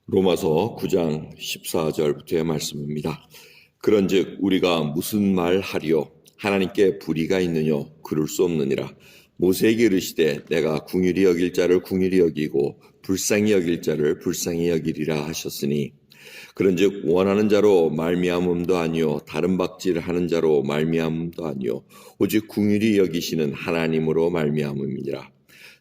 로마서 9장 14절부터의 말씀입니다. 그런즉 우리가 무슨 말 하리요? 하나님께 불의가 있느냐? 그럴 수 없느니라. 모세에게 이르시되 내가 궁휼히 여길 자를 궁휼히 여기고 불쌍히 여길 자를 불쌍히 여기리라 하셨으니 그런즉 원하는 자로 말미암음도 아니요 다른 박질하는 자로 말미암음도 아니요 오직 궁휼히 여기시는 하나님으로 말미암음이니라.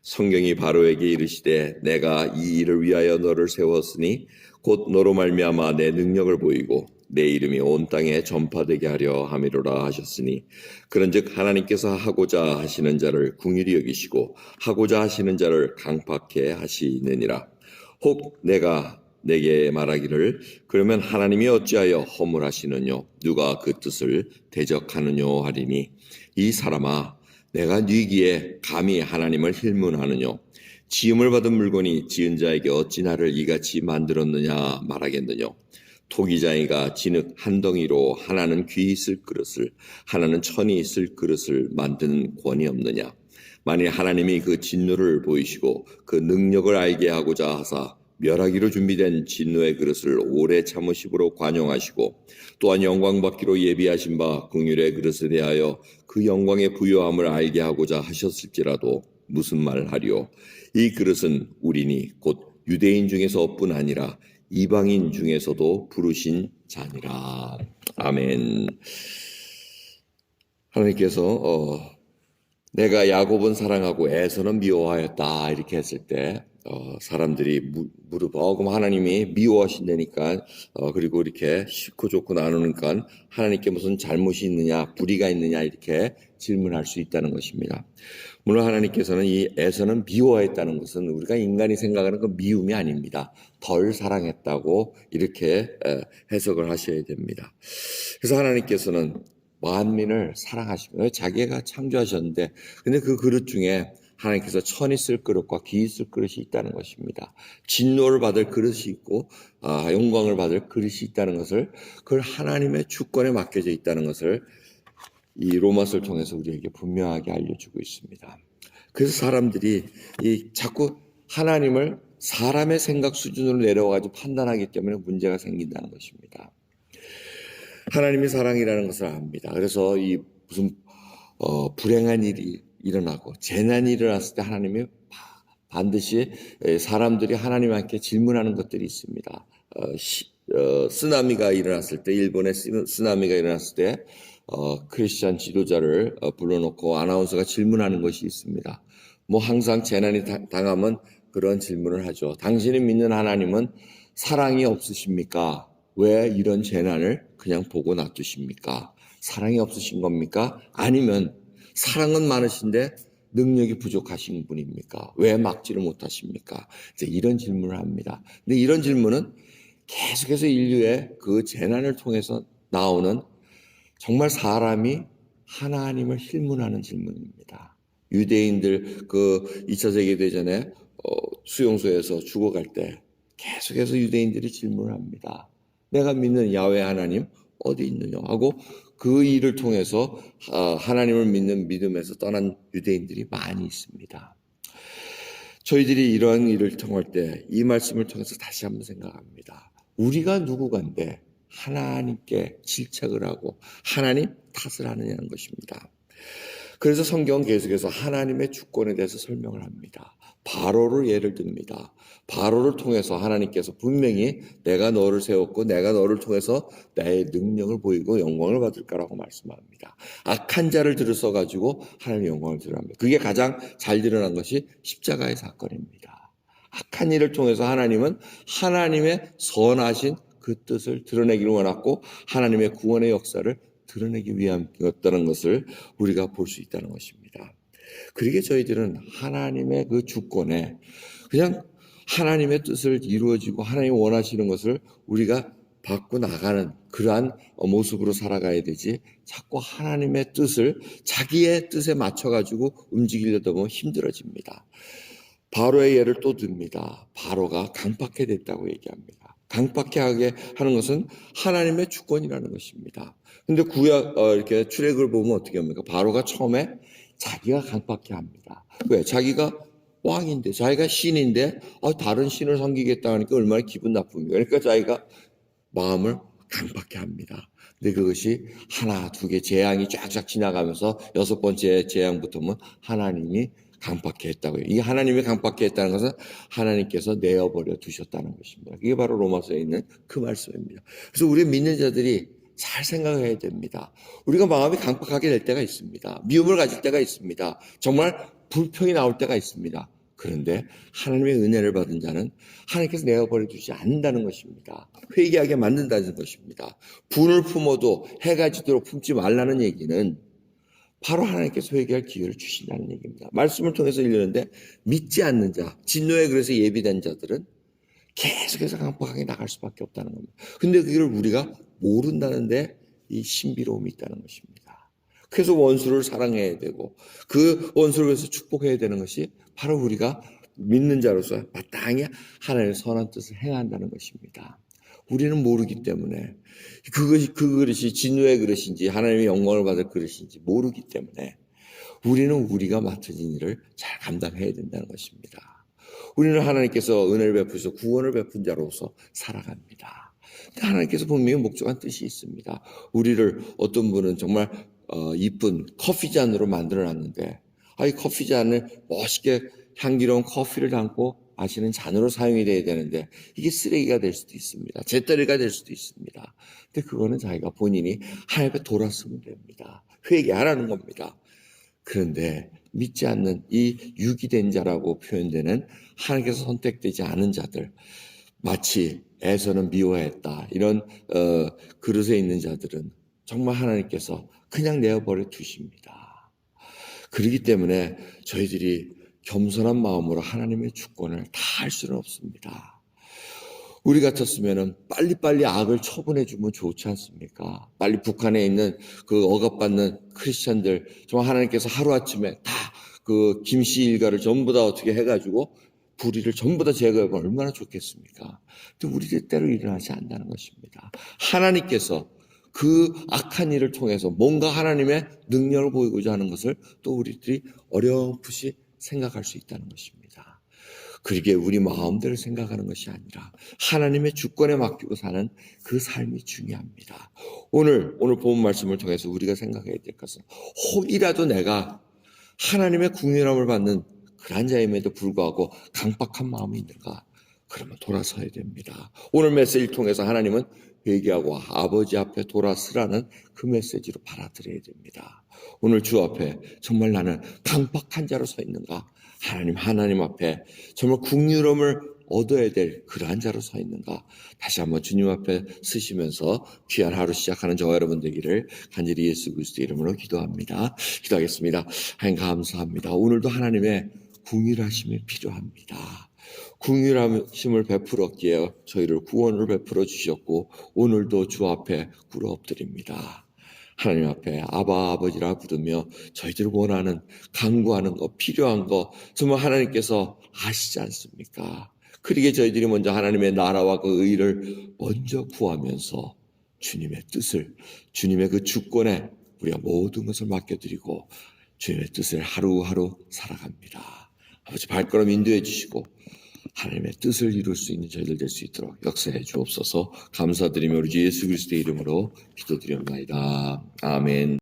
성경이 바로에게 이르시되 내가 이 일을 위하여 너를 세웠으니 곧 너로 말미암아 내 능력을 보이고 내 이름이 온 땅에 전파되게 하려 함이로라 하셨으니 그런즉 하나님께서 하고자 하시는 자를 궁휼히 여기시고 하고자 하시는 자를 강팍해 하시느니라. 혹 내가 내게 말하기를 그러면 하나님이 어찌하여 허물하시느냐 누가 그 뜻을 대적하느냐 하리니 이 사람아 내가 네기에 감히 하나님을 힐문하느냐 지음을 받은 물건이 지은 자에게 어찌 나를 이같이 만들었느냐 말하겠느냐. 토기장이가 진흙 한 덩이로 하나는 귀 있을 그릇을 하나는 천이 있을 그릇을 만드는 권이 없느냐. 만일 하나님이 그 진노를 보이시고 그 능력을 알게 하고자 하사 멸하기로 준비된 진노의 그릇을 오래 참으심으로 관용하시고 또한 영광받기로 예비하신 바 긍휼의 그릇에 대하여 그 영광의 부요함을 알게 하고자 하셨을지라도 무슨 말 하리요. 이 그릇은 우리니 곧 유대인 중에서뿐 아니라 이방인 중에서도 부르신 자니라. 아멘. 하나님께서 내가 야곱은 사랑하고 에서는 미워하였다 이렇게 했을 때 사람들이 물어봐. 그럼 하나님이 미워하신다니까 그리고 이렇게 싫고 좋고 나누니까 하나님께 무슨 잘못이 있느냐 불의가 있느냐 이렇게 질문할 수 있다는 것입니다. 물론 하나님께서는 이 에서는 미워했다는 것은 우리가 인간이 생각하는 그 미움이 아닙니다. 덜 사랑했다고 이렇게 해석을 하셔야 됩니다. 그래서 하나님께서는 만민을 사랑하시며 자기가 창조하셨는데 근데 그 그릇 중에 하나님께서 천이 쓸 그릇과 귀 쓸 그릇이 있다는 것입니다. 진노를 받을 그릇이 있고 영광을 받을 그릇이 있다는 것을 그걸 하나님의 주권에 맡겨져 있다는 것을 이 로마서를 통해서 우리에게 분명하게 알려주고 있습니다. 그래서 사람들이 자꾸 하나님을 사람의 생각 수준으로 내려와가지고 판단하기 때문에 문제가 생긴다는 것입니다. 하나님이 사랑이라는 것을 압니다. 그래서 이 무슨 불행한 일이 일어나고 재난이 일어났을 때 하나님이 반드시 사람들이 하나님께 질문하는 것들이 있습니다. 쓰나미가 일어났을 때 일본의 쓰나미가 일어났을 때 크리스찬 지도자를 불러놓고 아나운서가 질문하는 것이 있습니다. 뭐 항상 재난이 당하면 그런 질문을 하죠. 당신이 믿는 하나님은 사랑이 없으십니까? 왜 이런 재난을 그냥 보고 놔두십니까? 사랑이 없으신 겁니까? 아니면 사랑은 많으신데 능력이 부족하신 분입니까? 왜 막지를 못하십니까? 이제 이런 질문을 합니다. 근데 이런 질문은 계속해서 인류의 그 재난을 통해서 나오는 정말 사람이 하나님을 힐문하는 질문입니다. 유대인들 그 2차 세계대전에 수용소에서 죽어갈 때 계속해서 유대인들이 질문을 합니다. 내가 믿는 야훼 하나님 어디 있느냐 하고 그 일을 통해서 하나님을 믿는 믿음에서 떠난 유대인들이 많이 있습니다. 저희들이 이러한 일을 통할 때 이 말씀을 통해서 다시 한번 생각합니다. 우리가 누구간데 하나님께 질책을 하고 하나님 탓을 하느냐는 것입니다. 그래서 성경은 계속해서 하나님의 주권에 대해서 설명을 합니다. 바로를 예를 듭니다. 바로를 통해서 하나님께서 분명히 내가 너를 세웠고 내가 너를 통해서 나의 능력을 보이고 영광을 받을 거라고 말씀합니다. 악한 자를 들어서가지고 하나님의 영광을 드러납니다. 그게 가장 잘 드러난 것이 십자가의 사건입니다. 악한 일을 통해서 하나님은 하나님의 선하신 그 뜻을 드러내기를 원했고 하나님의 구원의 역사를 드러내기 위함이었다는 것을 우리가 볼 수 있다는 것입니다. 그러기에 저희들은 하나님의 그 주권에 그냥 하나님의 뜻을 이루어지고 하나님이 원하시는 것을 우리가 받고 나가는 그러한 모습으로 살아가야 되지 자꾸 하나님의 뜻을 자기의 뜻에 맞춰가지고 움직이려다 보면 힘들어집니다. 바로의 예를 또 듭니다. 바로가 강팍해 됐다고 얘기합니다. 강팍해 하게 하는 것은 하나님의 주권이라는 것입니다. 근데 이렇게 출애굽을 보면 어떻게 합니까? 바로가 처음에 자기가 강팍해 합니다. 왜? 자기가 왕인데, 자기가 신인데 다른 신을 섬기겠다 하니까 얼마나 기분 나쁩니까? 그러니까 자기가 마음을 강팍해 합니다. 근데 그것이 하나, 두 개 재앙이 쫙쫙 지나가면서 여섯 번째 재앙부터는 하나님이 강팍해 했다고요. 이 하나님이 강팍해 했다는 것은 하나님께서 내어버려 두셨다는 것입니다. 그게 바로 로마서에 있는 그 말씀입니다. 그래서 우리 믿는 자들이 잘 생각해야 됩니다. 우리가 마음이 강팍하게 될 때가 있습니다. 미움을 가질 때가 있습니다. 정말 불평이 나올 때가 있습니다. 그런데 하나님의 은혜를 받은 자는 하나님께서 내어버려 두지 않는다는 것입니다. 회개하게 만든다는 것입니다. 분을 품어도 해가 지도록 품지 말라는 얘기는 바로 하나님께서 회개할 기회를 주신다는 얘기입니다. 말씀을 통해서 읽는데 믿지 않는 자, 진노의 그래서 예비된 자들은 계속해서 강팍하게 나갈 수밖에 없다는 겁니다. 근데 그걸 우리가 모른다는데 이 신비로움이 있다는 것입니다. 그래서 원수를 사랑해야 되고 그 원수를 위해서 축복해야 되는 것이 바로 우리가 믿는 자로서 마땅히 하나님의 선한 뜻을 행한다는 것입니다. 우리는 모르기 때문에 그것이 그 그릇이 진노의 그릇인지 하나님의 영광을 받을 그릇인지 모르기 때문에 우리는 우리가 맡은 일을 잘 감당해야 된다는 것입니다. 우리는 하나님께서 은혜를 베푸셔서 구원을 베푼 자로서 살아갑니다. 하나님께서 분명히 목적한 뜻이 있습니다. 우리를 어떤 분은 정말 이쁜 커피잔으로 만들어놨는데 이 커피잔을 멋있게 향기로운 커피를 담고 마시는 잔으로 사용이 돼야 되는데 이게 쓰레기가 될 수도 있습니다. 재떨이가 될 수도 있습니다. 근데 그거는 자기가 본인이 하나님 앞에 돌았으면 됩니다. 회개하라는 겁니다. 그런데 믿지 않는 이 유기된 자라고 표현되는 하나님께서 선택되지 않은 자들, 마치 에서는 미워했다 이런 그릇에 있는 자들은 정말 하나님께서 그냥 내어버려 두십니다. 그렇기 때문에 저희들이 겸손한 마음으로 하나님의 주권을 다 할 수는 없습니다. 우리 같았으면 빨리빨리 악을 처분해 주면 좋지 않습니까? 빨리 북한에 있는 그 억압받는 크리스천들 정말 하나님께서 하루아침에 다 그 김씨 일가를 전부 다 어떻게 해가지고 불의를 전부 다 제거하면 얼마나 좋겠습니까? 근데 우리 뜻대로 일어나지 않는다는 것입니다. 하나님께서 그 악한 일을 통해서 뭔가 하나님의 능력을 보이고자 하는 것을 또 우리들이 어렴풋이 생각할 수 있다는 것입니다. 그러게 우리 마음대로 생각하는 것이 아니라 하나님의 주권에 맡기고 사는 그 삶이 중요합니다. 오늘 본 말씀을 통해서 우리가 생각해야 될 것은 혹이라도 내가 하나님의 궁휼함을 받는 그런 자임에도 불구하고 강박한 마음이 있는가? 그러면 돌아서야 됩니다. 오늘 메시지를 통해서 하나님은 회개하고 아버지 앞에 돌아서라는 그 메시지로 받아들여야 됩니다. 오늘 주 앞에 정말 나는 강박한 자로 서 있는가? 하나님 앞에 정말 긍휼함을 얻어야 될 그러한 자로 서 있는가? 다시 한번 주님 앞에 서시면서 귀한 하루 시작하는 저와 여러분 되기를 간절히 예수 그리스도 이름으로 기도합니다. 기도하겠습니다. 하나님 감사합니다. 오늘도 하나님의 긍휼하심이 필요합니다. 긍휼하심을 베풀었기에 저희를 구원을 베풀어 주셨고 오늘도 주 앞에 꿇어 엎드립니다. 하나님 앞에 아버지라 부르며 저희들 원하는 간구하는 것 필요한 것 정말 하나님께서 아시지 않습니까? 그러기에 저희들이 먼저 하나님의 나라와 그 의를 먼저 구하면서 주님의 뜻을 주님의 그 주권에 우리가 모든 것을 맡겨드리고 주님의 뜻을 하루하루 살아갑니다. 아버지 발걸음 인도해 주시고 하나님의 뜻을 이룰 수 있는 저희들 될 수 있도록 역사해 주옵소서. 감사드리며 우리 주 예수 그리스도의 이름으로 기도드립니다. 아멘.